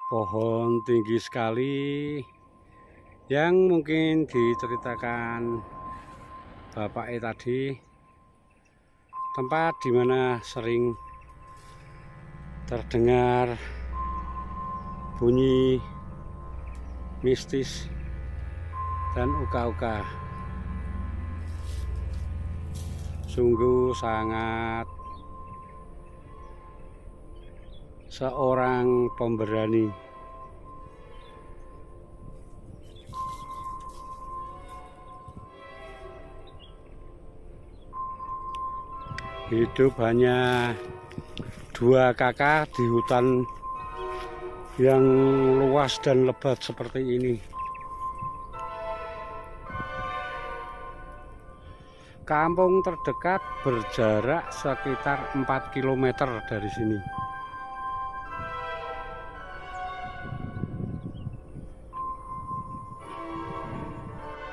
Pohon tinggi sekali yang mungkin diceritakan Bapak tadi, tempat di mana sering terdengar bunyi mistis dan uka-uka. Sungguh sangat seorang pemberani. Hidup hanya dua kakak di hutan yang luas dan lebat seperti ini. Kampung terdekat berjarak sekitar 4 km dari sini.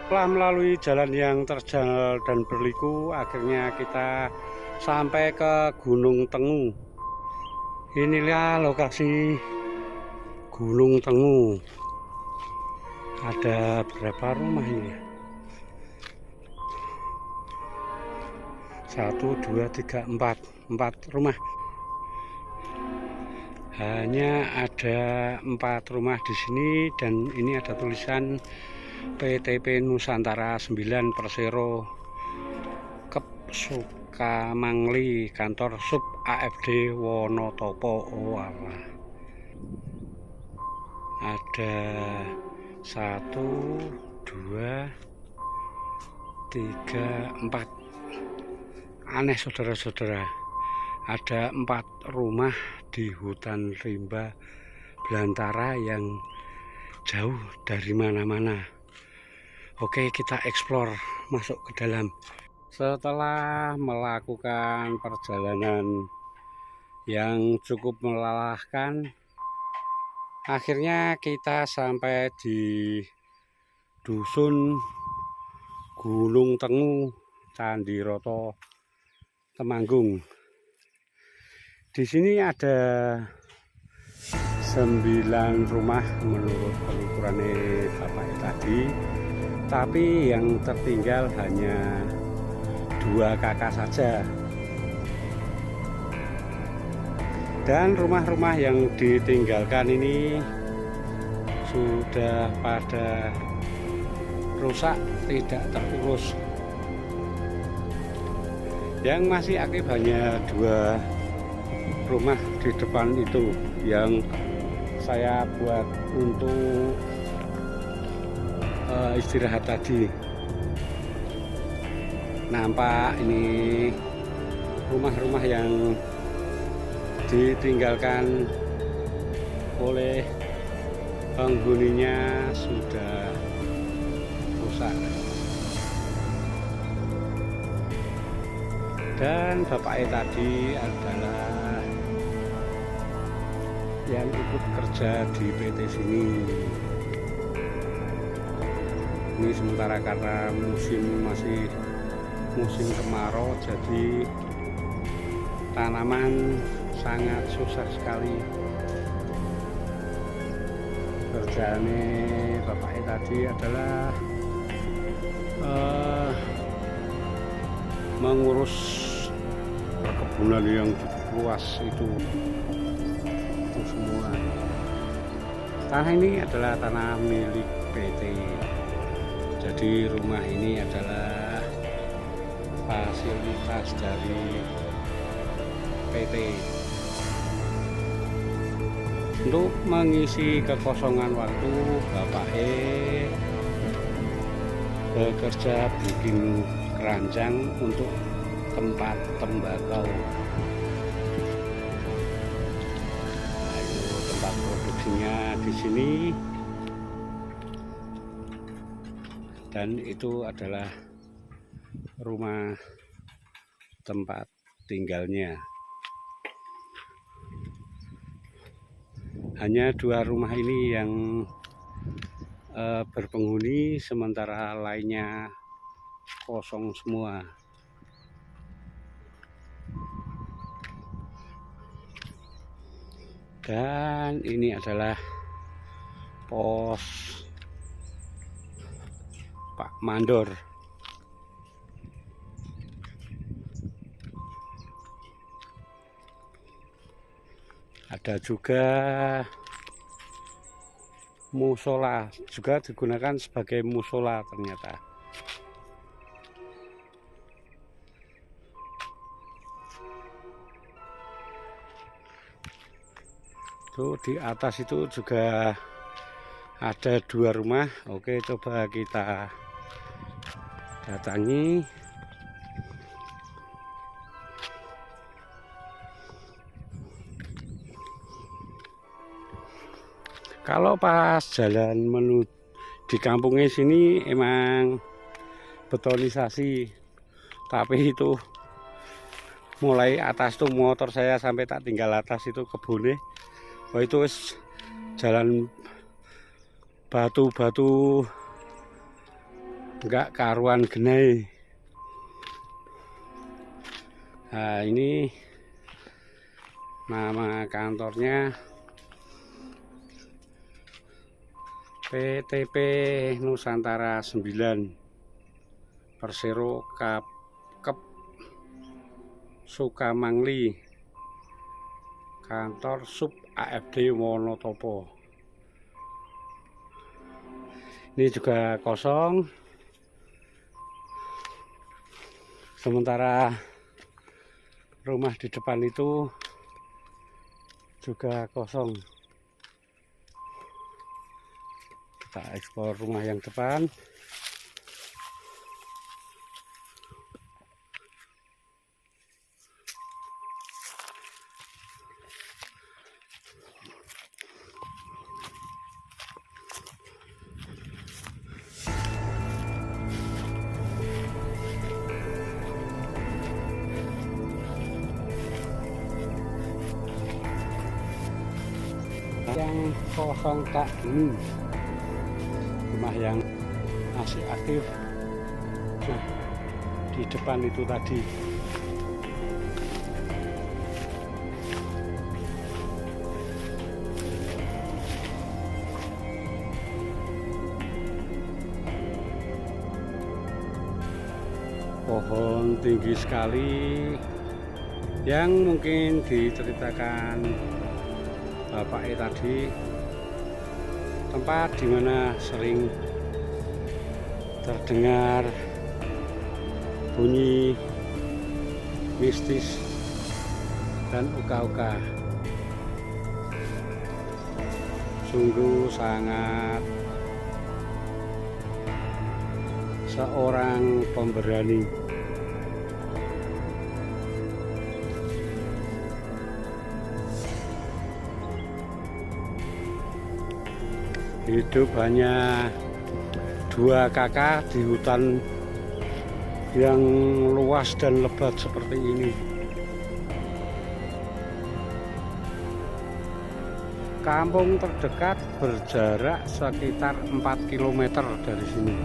Setelah melalui jalan yang terjal dan berliku, akhirnya kita sampai ke Gunung Tengu. Inilah lokasi Gunung Tengu. Ada berapa rumah ini? 1, 2, 3, 4 rumah. Hanya ada 4 rumah di sini, dan ini ada tulisan PTP Nusantara 9 Persero Kep Sukamangli, kantor sub AFD Wonotopo. Oh Allah. Ada 1, 2, 3, 4. Aneh saudara-saudara, ada 4 rumah di hutan rimba belantara yang jauh dari mana-mana. Oke, kita eksplor, masuk ke dalam. Setelah melakukan perjalanan yang cukup melelahkan, akhirnya kita sampai di dusun Gunung Tengu, Candiroto, Temanggung. Di sini ada 9 rumah menurut penuturannya Bapak tadi, tapi yang tertinggal hanya 2 kakak saja. Dan rumah-rumah yang ditinggalkan ini sudah pada rusak, tidak terurus. Yang masih aktif hanya 2 rumah di depan itu yang saya buat untuk istirahat tadi. Nampak ini rumah-rumah yang ditinggalkan oleh penghuninya sudah rusak. Dan Bapak tadi adalah yang ikut kerja di PT sini. Ini sementara karena masih musim kemarau, jadi tanaman sangat susah sekali. Kerjaannya Bapak tadi adalah mengurus perkebunan yang luas itu semua. Tanah ini adalah tanah milik PT. Jadi rumah ini adalah fasilitas dari PT. Untuk mengisi kekosongan waktu, Bapak bekerja bikin keranjang untuk tempat tembakau. Tempat produksinya di sini, dan itu adalah rumah tempat tinggalnya. Hanya 2 rumah ini yang berpenghuni, sementara lainnya kosong semua. Dan ini adalah pos Pak Mandor. Ada juga musola, juga digunakan sebagai musola ternyata. Tuh di atas itu juga ada 2 rumah. Oke, coba kita datangi. Kalau pas jalan menuju di kampungnya sini emang betonisasi, tapi itu mulai atas tuh motor saya sampai tak tinggal atas itu kebunnya. Oh itu jalan batu-batu enggak karuan genai. Nah ini nama kantornya PTP Nusantara 9 Persero Kep Sukamangli, kantor sub AFD Wonotopo. Ini juga kosong, sementara rumah di depan itu juga kosong. Kita eksplor rumah yang depan. Yang kosong tak ini rumah yang masih aktif. Nah, di depan itu tadi pohon tinggi sekali yang mungkin diceritakan bapaknya tadi, tempat dimana sering terdengar bunyi mistis dan uka-uka. Sungguh sangat seorang pemberani. Hidup hanya 2 kakak di hutan yang luas dan lebat seperti ini. Kampung terdekat berjarak sekitar 4 km dari sini.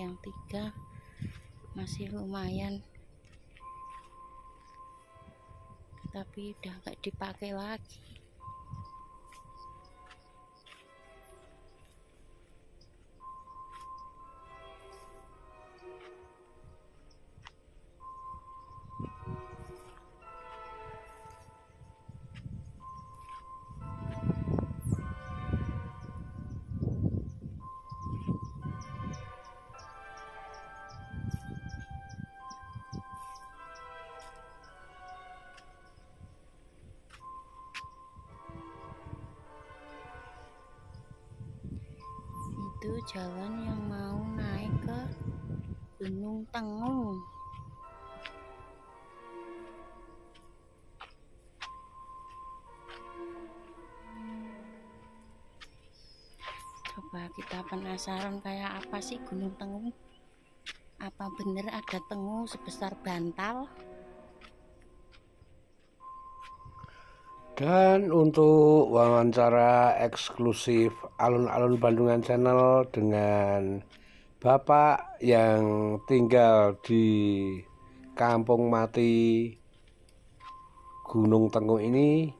yang 3 masih lumayan, tapi udah nggak dipakai lagi. Itu jalan yang mau naik ke Gunung Tengung. Coba kita penasaran kayak apa sih Gunung Tengung? Apa bener ada tengu sebesar bantal? Dan untuk wawancara eksklusif Alun-Alun Bandungan Channel dengan Bapak yang tinggal di Kampung Mati Gunung Tengung ini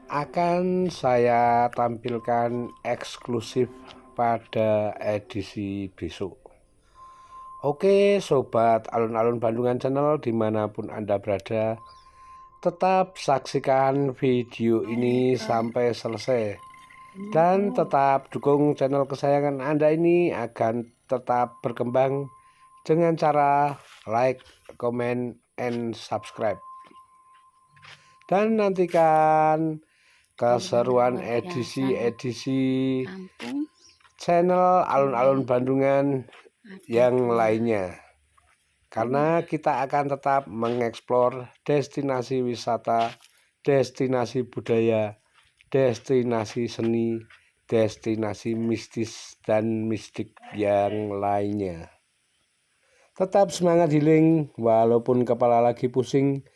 akan saya tampilkan eksklusif pada edisi besok. Oke sobat Alun-Alun Bandungan Channel dimanapun Anda berada, tetap saksikan video ini sampai selesai dan tetap dukung channel kesayangan Anda ini agar tetap berkembang dengan cara like, comment, and subscribe. Dan nantikan keseruan edisi-edisi channel Alun-Alun Bandungan yang lainnya. Karena kita akan tetap mengeksplor destinasi wisata, destinasi budaya, destinasi seni, destinasi mistis dan mistik yang lainnya. Tetap semangat healing walaupun kepala lagi pusing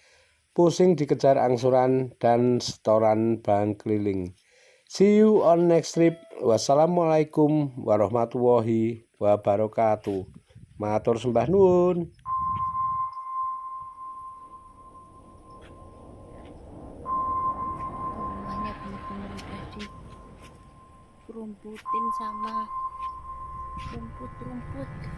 dikejar angsuran dan setoran bank keliling. See you on next trip. Wassalamualaikum warahmatullahi wabarakatuh. Matur sembah nuwun. Rumahnya bener-bener udah dirumputin sama rumput-rumput.